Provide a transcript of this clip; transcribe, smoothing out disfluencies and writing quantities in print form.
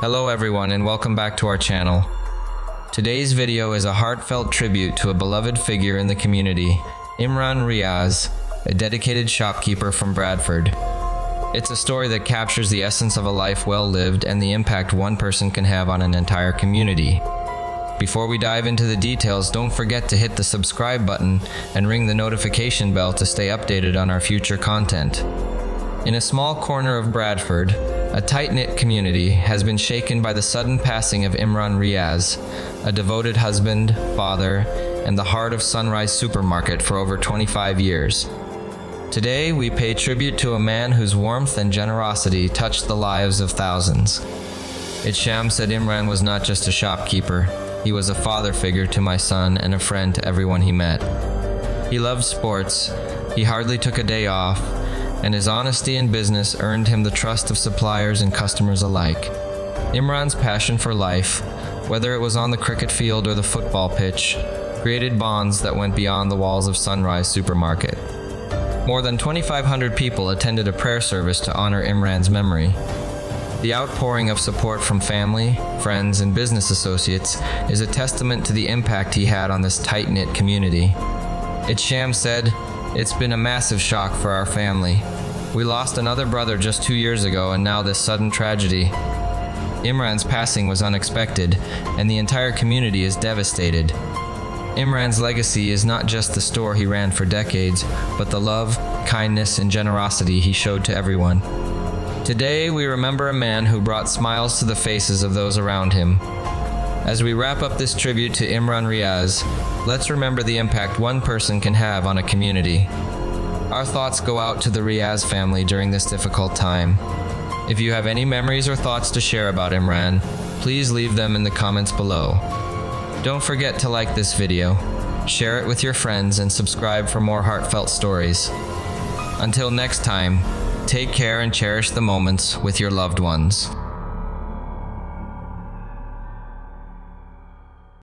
Hello everyone and welcome back to our channel. Today's video is a heartfelt tribute to a beloved figure in the community, Imran Riaz, a dedicated shopkeeper from Bradford. It's a story that captures the essence of a life well lived and the impact one person can have on an entire community. Before we dive into the details, don't forget to hit the subscribe button and ring the notification bell to stay updated on our future content. In a small corner of Bradford, a tight-knit community has been shaken by the sudden passing of Imran Riaz, a devoted husband, father, and the heart of Sunrise Supermarket for over 25 years. Today, we pay tribute to a man whose warmth and generosity touched the lives of thousands. It's Sham said Imran was not just a shopkeeper, he was a father figure to my son and a friend to everyone he met. He loved sports, he hardly took a day off, and his honesty in business earned him the trust of suppliers and customers alike. Imran's passion for life, whether it was on the cricket field or the football pitch, created bonds that went beyond the walls of Sunrise Supermarket. More than 2,500 people attended a prayer service to honor Imran's memory. The outpouring of support from family, friends, and business associates is a testament to the impact he had on this tight-knit community. It's Sham said, "It's been a massive shock for our family. We lost another brother just 2 years ago and now this sudden tragedy. Imran's passing was unexpected and the entire community is devastated. Imran's legacy is not just the store he ran for decades, but the love, kindness, and generosity he showed to everyone. Today, we remember a man who brought smiles to the faces of those around him. As we wrap up this tribute to Imran Riaz, let's remember the impact one person can have on a community. Our thoughts go out to the Riaz family during this difficult time. If you have any memories or thoughts to share about Imran, please leave them in the comments below. Don't forget to like this video, share it with your friends, and subscribe for more heartfelt stories. Until next time, take care and cherish the moments with your loved ones.